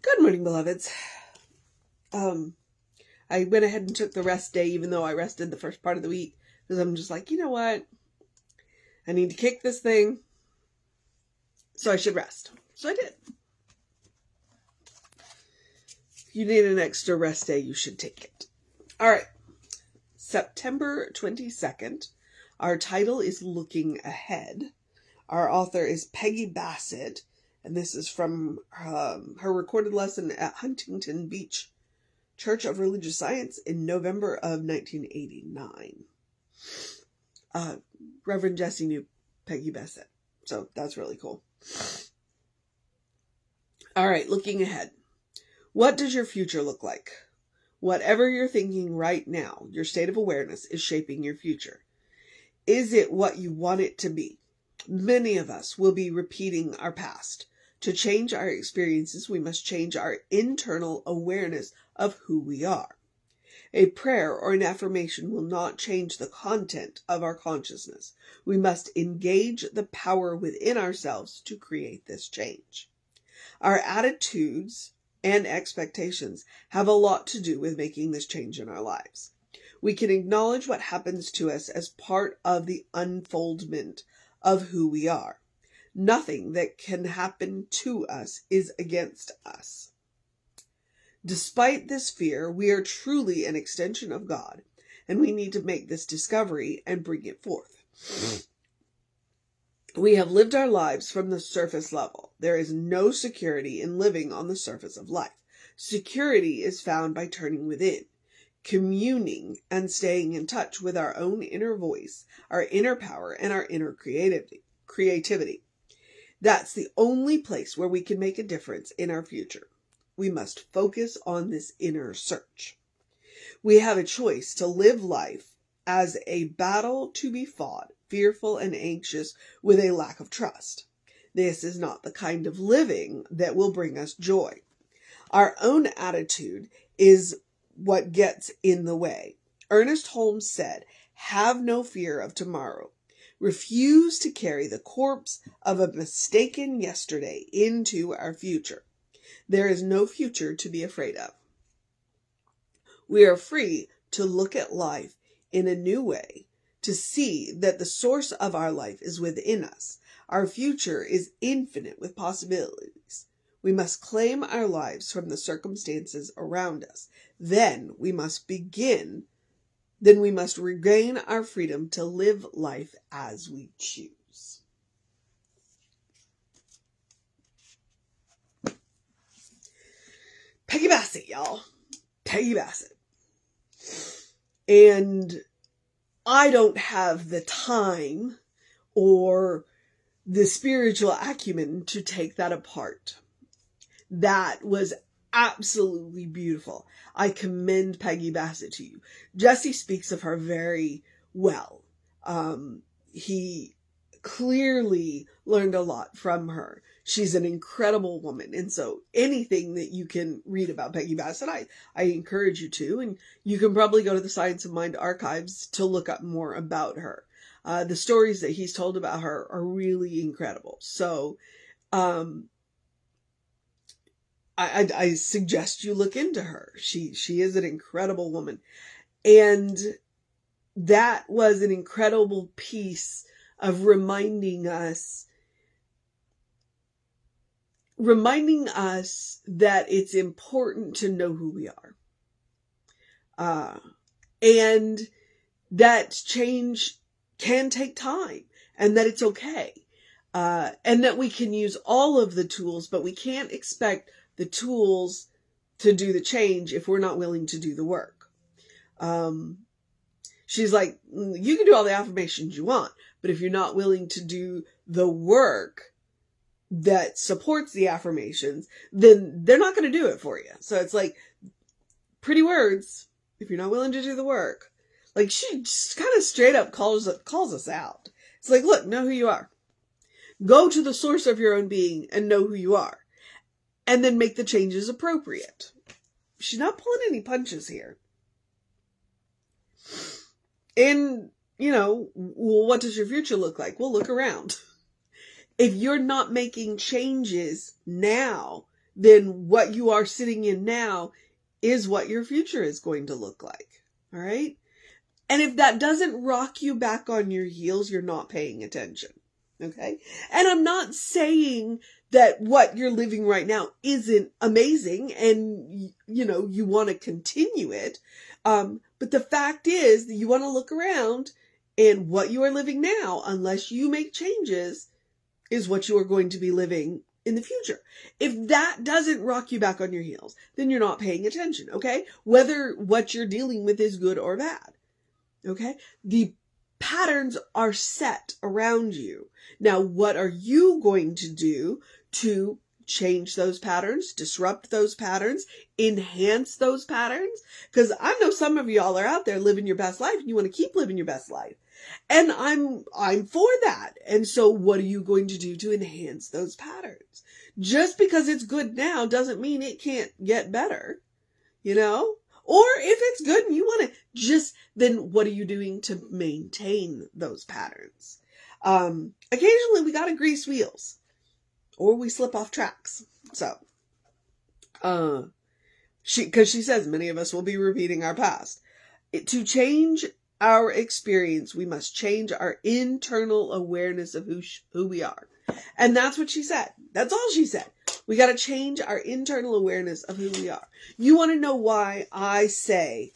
Good morning, beloveds. I went ahead and took the rest day, even though I rested the first part of the week, because I'm just like, you know what? I need to kick this thing, so I should rest. So I did. If you need an extra rest day, you should take it. All right. September 22nd. Our title is Looking Ahead. Our author is Peggy Bassett, and this is from her recorded lesson at Huntington Beach Church of Religious Science in November of 1989. Reverend Jesse knew Peggy Bassett, so that's really cool. All right, looking ahead. What does your future look like? Whatever you're thinking right now, your state of awareness is shaping your future. Is it what you want it to be? Many of us will be repeating our past. To change our experiences, we must change our internal awareness of who we are. A prayer or an affirmation will not change the content of our consciousness. We must engage the power within ourselves to create this change. Our attitudes and expectations have a lot to do with making this change in our lives. We can acknowledge what happens to us as part of the unfoldment of who we are. Nothing that can happen to us is against us. Despite this fear, we are truly an extension of God, and we need to make this discovery and bring it forth. We have lived our lives from the surface level. There is no security in living on the surface of life. Security is found by turning within, communing, and staying in touch with our own inner voice, our inner power, and our inner creativity. That's the only place where we can make a difference in our future. We must focus on this inner search. We have a choice to live life as a battle to be fought, fearful and anxious with a lack of trust. This is not the kind of living that will bring us joy. Our own attitude is what gets in the way. Ernest Holmes said, "Have no fear of tomorrow. Refuse to carry the corpse of a mistaken yesterday into our future. There is no future to be afraid of." We are free to look at life in a new way, to see that the source of our life is within us. Our future is infinite with possibilities. We must claim our lives from the circumstances around us. Then we must regain our freedom to live life as we choose. Peggy Bassett, y'all. Peggy Bassett. And I don't have the time or the spiritual acumen to take that apart. That was absolutely beautiful. I commend Peggy Bassett to you. Jesse speaks of her very well. He clearly learned a lot from her. She's an incredible woman. And so anything that you can read about Peggy Bassett, I encourage you to. And you can probably go to the Science of Mind archives to look up more about her. The stories that he's told about her are really incredible. So I suggest you look into her. She is an incredible woman. And that was an incredible piece of reminding us that it's important to know who we are. And that change can take time, and that it's okay. And that we can use all of the tools, but we can't expect the tools to do the change if we're not willing to do the work. She's like, you can do all the affirmations you want, but if you're not willing to do the work that supports the affirmations, then they're not going to do it for you. So it's like pretty words if you're not willing to do the work. Like, she just kind of straight up calls us out. It's like, look, know who you are. Go to the source of your own being and know who you are. And then make the changes appropriate. She's not pulling any punches here. And, well, what does your future look like? Well, look around. If you're not making changes now, then what you are sitting in now is what your future is going to look like. All right? And if that doesn't rock you back on your heels, you're not paying attention. Okay? And I'm not saying that what you're living right now isn't amazing and, you want to continue it. But the fact is that you want to look around, and what you are living now, unless you make changes, is what you are going to be living in the future. If that doesn't rock you back on your heels, then you're not paying attention, okay? Whether what you're dealing with is good or bad, okay? The patterns are set around you. Now, what are you going to do to change those patterns, disrupt those patterns, enhance those patterns? Because I know some of y'all are out there living your best life and you want to keep living your best life. And I'm for that. And so what are you going to do to enhance those patterns? Just because it's good now doesn't mean it can't get better, Or if it's good and you want to then what are you doing to maintain those patterns? Occasionally we got to grease wheels or we slip off tracks. So, because she says many of us will be repeating our past. To change our experience, we must change our internal awareness of who we are. And that's what she said. That's all she said. We got to change our internal awareness of who we are. You want to know why I say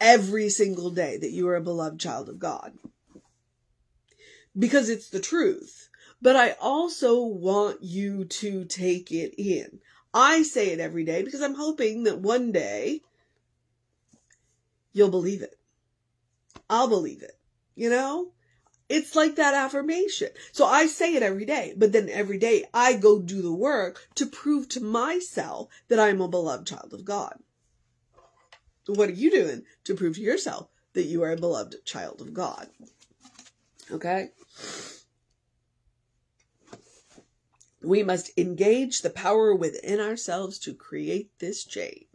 every single day that you are a beloved child of God? Because it's the truth. But I also want you to take it in. I say it every day because I'm hoping that one day you'll believe it. I'll believe it. It's like that affirmation. So I say it every day, but then every day I go do the work to prove to myself that I'm a beloved child of God. What are you doing to prove to yourself that you are a beloved child of God? Okay? We must engage the power within ourselves to create this change.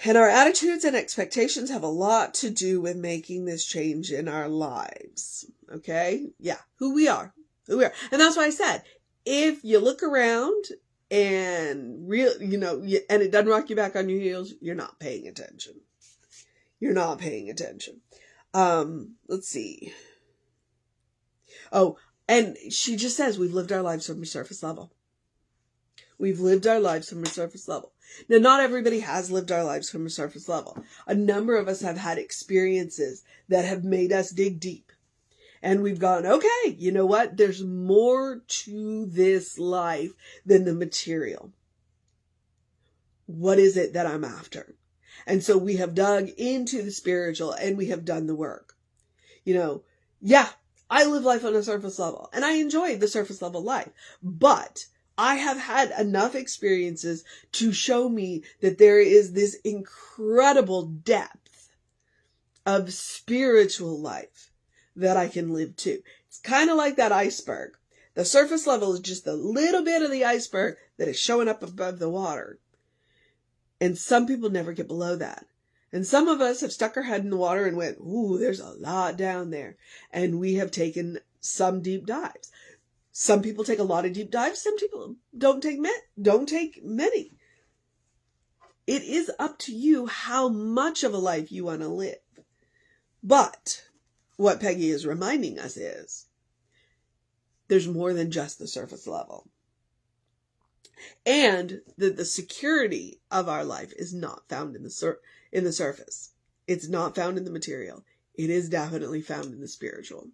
And our attitudes and expectations have a lot to do with making this change in our lives. Okay? Yeah. Who we are. And that's why I said, if you look around and and it doesn't rock you back on your heels, you're not paying attention. You're not paying attention. Let's see. Oh, and she just says we've lived our lives from a surface level. We've lived our lives from a surface level. Now, not everybody has lived our lives from a surface level. A number of us have had experiences that have made us dig deep. And we've gone, okay, you know what? There's more to this life than the material. What is it that I'm after? And so we have dug into the spiritual and we have done the work. Yeah, I live life on a surface level and I enjoy the surface level life, but I have had enough experiences to show me that there is this incredible depth of spiritual life that I can live to. It's kind of like that iceberg. The surface level is just a little bit of the iceberg that is showing up above the water. And some people never get below that. And some of us have stuck our head in the water and went, ooh, there's a lot down there. And we have taken some deep dives. Some people take a lot of deep dives. Some people don't take many. It is up to you how much of a life you want to live. But what Peggy is reminding us is there's more than just the surface level. And that the security of our life is not found in the surface. It's not found in the material. It is definitely found in the spiritual.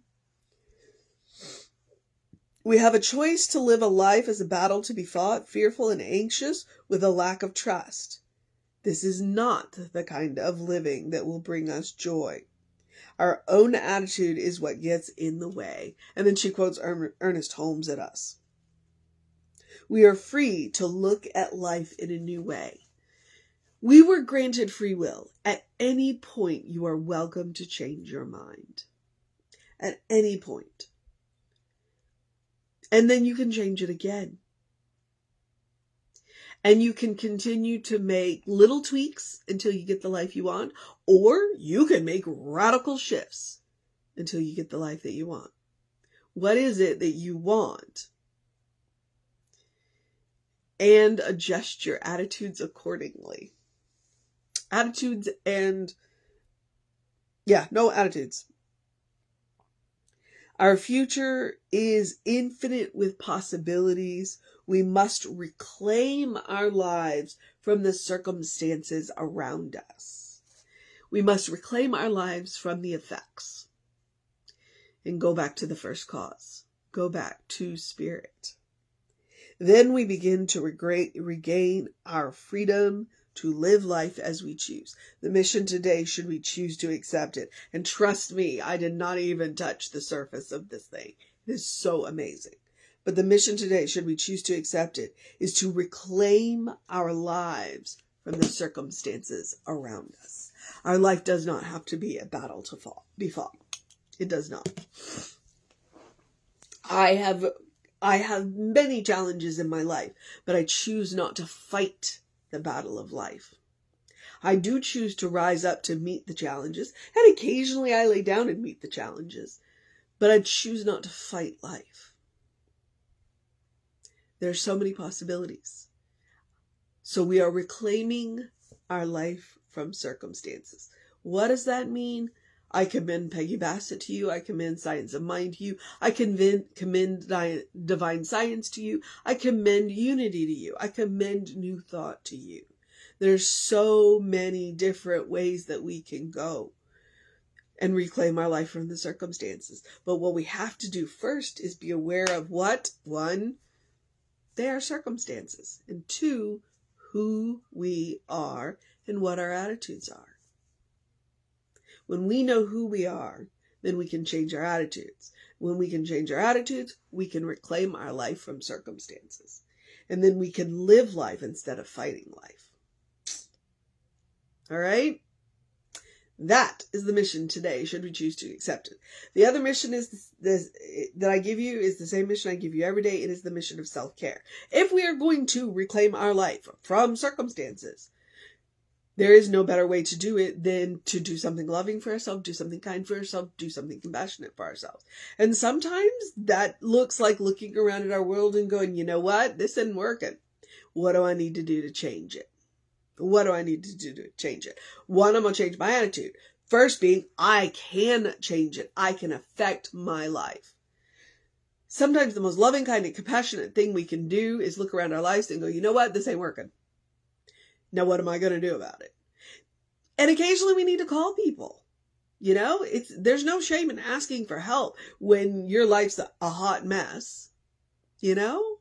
We have a choice to live a life as a battle to be fought, fearful and anxious, with a lack of trust. This is not the kind of living that will bring us joy. Our own attitude is what gets in the way. And then she quotes Ernest Holmes at us. We are free to look at life in a new way. We were granted free will. At any point, you are welcome to change your mind. At any point. And then you can change it again. And you can continue to make little tweaks until you get the life you want. Or you can make radical shifts until you get the life that you want. What is it that you want? and adjust your attitudes accordingly. Attitudes and, attitudes. Our future is infinite with possibilities. We must reclaim our lives from the circumstances around us. We must reclaim our lives from the effects and go back to the first cause. Go back to spirit. Then we begin to regain our freedom to live life as we choose. The mission today, should we choose to accept it. And trust me, I did not even touch the surface of this thing. It is so amazing. But the mission today, should we choose to accept it, is to reclaim our lives from the circumstances around us. Our life does not have to be a battle to be fought. It does not. I have many challenges in my life, but I choose not to fight the battle of life. I do choose to rise up to meet the challenges, and occasionally I lay down and meet the challenges, but I choose not to fight life. There's so many possibilities. So we are reclaiming our life from circumstances. What does that mean? I commend Peggy Bassett to you. I commend Science of Mind to you. I commend Divine Science to you. I commend Unity to you. I commend New Thought to you. There's so many different ways that we can go and reclaim our life from the circumstances. But what we have to do first is be aware of what? 1, they are circumstances. And 2, who we are and what our attitudes are. When we know who we are, then we can change our attitudes. When we can change our attitudes, we can reclaim our life from circumstances. And then we can live life instead of fighting life. All right? That is the mission today, should we choose to accept it. The other mission is that I give you is the same mission I give you every day. It is the mission of self-care. If we are going to reclaim our life from circumstances, there is no better way to do it than to do something loving for ourselves, do something kind for ourselves, do something compassionate for ourselves. And sometimes that looks like looking around at our world and going, you know what? This isn't working. What do I need to do to change it? What do I need to do to change it? 1, I'm going to change my attitude. First being, I can change it. I can affect my life. Sometimes the most loving, kind, and compassionate thing we can do is look around our lives and go, you know what? This ain't working. Now, what am I going to do about it? And occasionally we need to call people. You know, there's no shame in asking for help when your life's a hot mess. You know,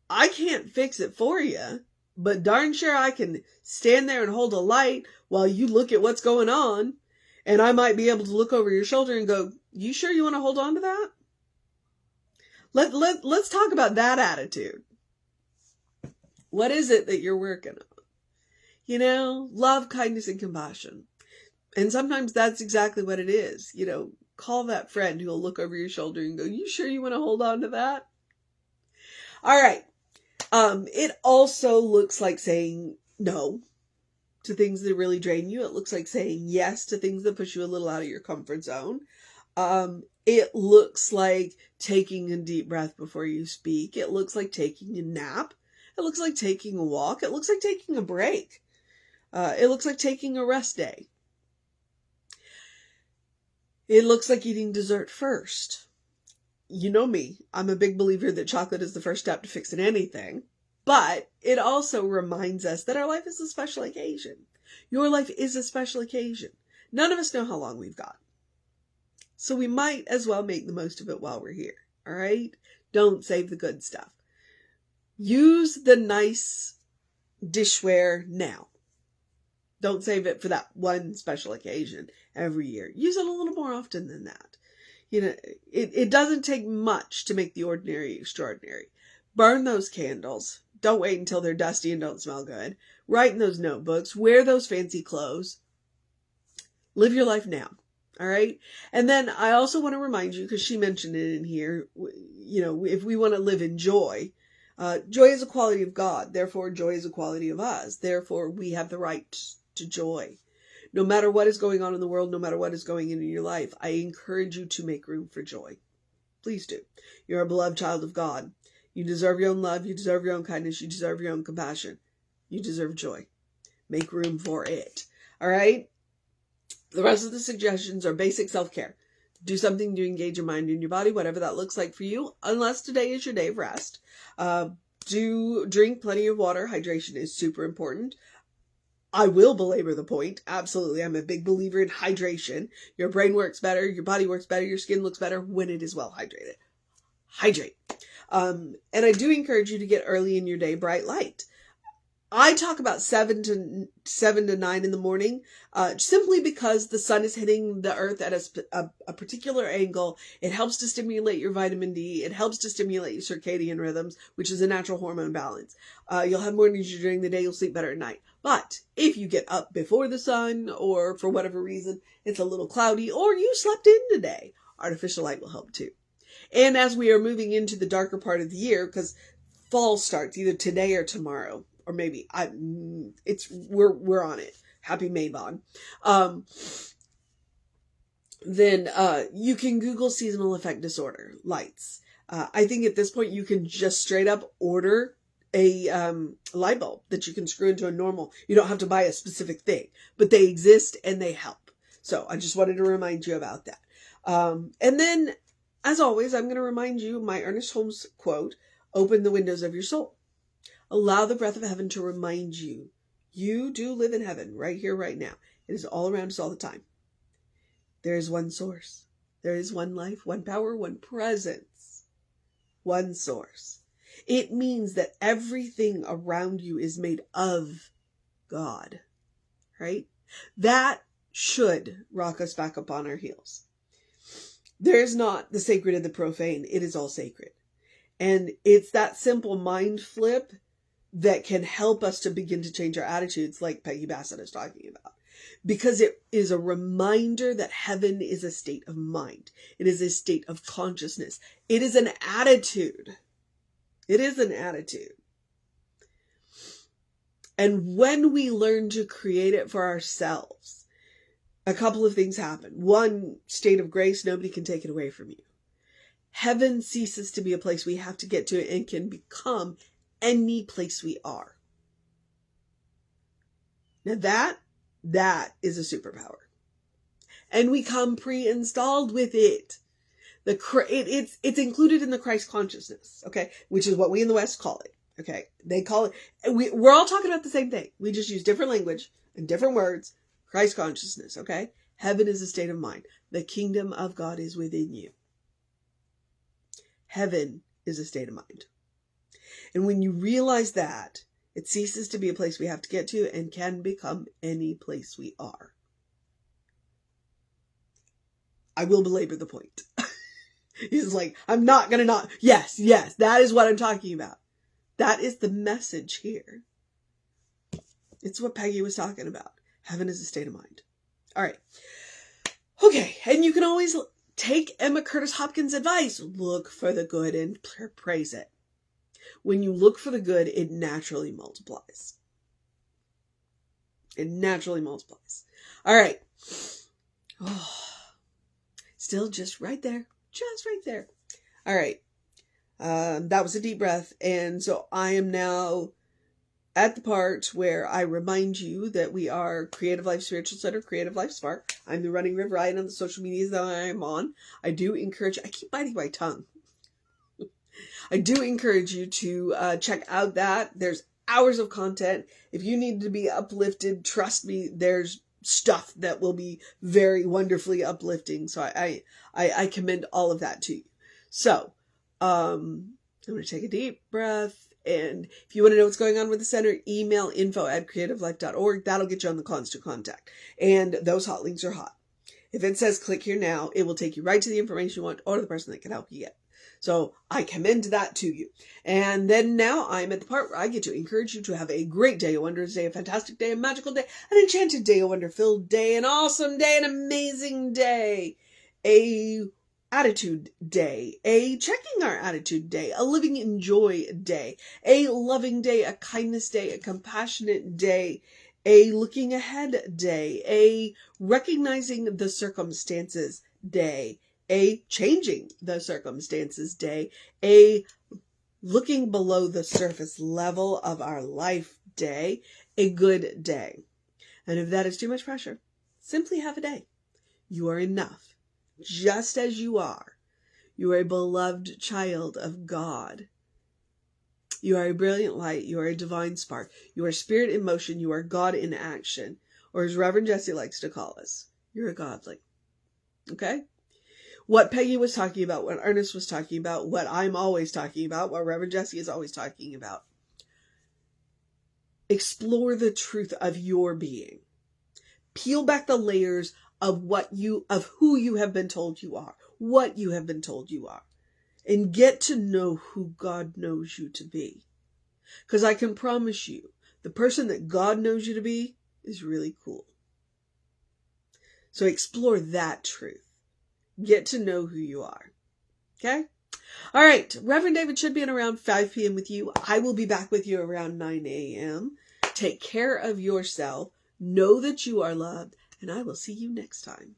I can't fix it for you, but darn sure I can stand there and hold a light while you look at what's going on. And I might be able to look over your shoulder and go, you sure you want to hold on to that? Let's talk about that attitude. What is it that you're working on? You know, love, kindness, and compassion. And sometimes that's exactly what it is. You know, call that friend who'll look over your shoulder and go, you sure you want to hold on to that? All right. It also looks like saying no to things that really drain you. It looks like saying yes to things that push you a little out of your comfort zone. It looks like taking a deep breath before you speak. It looks like taking a nap. It looks like taking a walk. It looks like taking a break. It looks like taking a rest day. It looks like eating dessert first. You know me. I'm a big believer that chocolate is the first step to fixing anything. But it also reminds us that our life is a special occasion. Your life is a special occasion. None of us know how long we've got. So we might as well make the most of it while we're here. All right? Don't save the good stuff. Use the nice dishware now. Don't save it for that one special occasion every year. Use it a little more often than that. You know, it doesn't take much to make the ordinary extraordinary. Burn those candles. Don't wait until they're dusty and don't smell good. Write in those notebooks. Wear those fancy clothes. Live your life now. All right. And then I also want to remind you, because she mentioned it in here, you know, if we want to live in joy, joy is a quality of God. Therefore, joy is a quality of us. Therefore, we have the right to joy. No matter what is going on in the world, no matter what is going on in your life, I encourage you to make room for joy. Please do. You're a beloved child of God. You deserve your own love. You deserve your own kindness. You deserve your own compassion. You deserve joy. Make room for it. All right? The rest of the suggestions are basic self-care. Do something to engage your mind and your body, whatever that looks like for you, unless today is your day of rest. Do drink plenty of water. Hydration is super important. I will belabor the point. Absolutely. I'm a big believer in hydration. Your brain works better. Your body works better. Your skin looks better when it is well hydrated. Hydrate. And I do encourage you to get early in your day bright light. I talk about 7 to 9 in the morning, simply because the sun is hitting the earth at a particular angle. It helps to stimulate your vitamin D. It helps to stimulate your circadian rhythms, which is a natural hormone balance. You'll have more energy during the day. You'll sleep better at night. But if you get up before the sun, or for whatever reason, it's a little cloudy, or you slept in today, artificial light will help too. And as we are moving into the darker part of the year, because fall starts either today or tomorrow, or maybe we're on it. Happy Maybon. Then you can Google seasonal affect disorder lights. I think at this point you can just straight up order a light bulb that you can screw into a normal. You don't have to buy a specific thing, but they exist and they help. So I just wanted to remind you about that. And then, as always, I'm going to remind you my Ernest Holmes quote: "Open the windows of your soul. Allow the breath of heaven to remind you, you do live in heaven right here, right now. It is all around us all the time. There is one source. There is one life, one power, one presence, one source." It means that everything around you is made of God, right? That should rock us back up on our heels. There is not the sacred and the profane. It is all sacred. And it's that simple mind flip that can help us to begin to change our attitudes, like Peggy Bassett is talking about. Because it is a reminder that heaven is a state of mind. It is a state of consciousness. It is an attitude. It is an attitude. And when we learn to create it for ourselves, a couple of things happen. One, state of grace, nobody can take it away from you. Heaven ceases to be a place we have to get to and can become any place we are. Now that is a superpower. And we come pre-installed with it. It's included in the Christ consciousness, okay? Which is what we in the West call it, okay? They call it, we're all talking about the same thing. We just use different language and different words. Christ consciousness, okay? Heaven is a state of mind. The kingdom of God is within you. Heaven is a state of mind. And when you realize that, it ceases to be a place we have to get to and can become any place we are. I will belabor the point. He's like, I'm not going to not. Yes, that is what I'm talking about. That is the message here. It's what Peggy was talking about. Heaven is a state of mind. All right. Okay. And you can always take Emma Curtis Hopkins' advice. Look for the good and praise it. When you look for the good, it naturally multiplies. It naturally multiplies. All right. Oh, still just right there. Just right there. All right. That was a deep breath. And so I am now at the part where I remind you that we are Creative Life Spiritual Center, Creative Life Spark. I'm the running River Ryan on the social medias that I'm on. I do encourage, I keep biting my tongue. I do encourage you to check out that. There's hours of content. If you need to be uplifted, trust me, there's stuff that will be very wonderfully uplifting. So I commend all of that to you. So, I'm going to take a deep breath. And if you want to know what's going on with the center, email info@creativelife.org. That'll get you on the constant contact. And those hot links are hot. If it says click here now, it will take you right to the information you want or the person that can help you get. So I commend that to you. And then now I'm at the part where I get to encourage you to have a great day, a wondrous day, a fantastic day, a magical day, an enchanted day, a wonder-filled day, an awesome day, an amazing day, a attitude day, a checking our attitude day, a living in joy day, a loving day, a kindness day, a compassionate day, a looking ahead day, a recognizing the circumstances day, a changing the circumstances day, a looking below the surface level of our life day, a good day. And if that is too much pressure, simply have a day. You are enough, just as you are. You are a beloved child of God. You are a brilliant light. You are a divine spark. You are spirit in motion. You are God in action. Or as Reverend Jesse likes to call us, you're a godling. Okay? What Peggy was talking about, what Ernest was talking about, what I'm always talking about, what Reverend Jesse is always talking about. Explore the truth of your being. Peel back the layers of who you have been told you are, what you have been told you are, and get to know who God knows you to be. Because I can promise you, the person that God knows you to be is really cool. So explore that truth. Get to know who you are. Okay? All right. Reverend David should be in around 5 p.m. with you. I will be back with you around 9 a.m. Take care of yourself. Know that you are loved. And I will see you next time.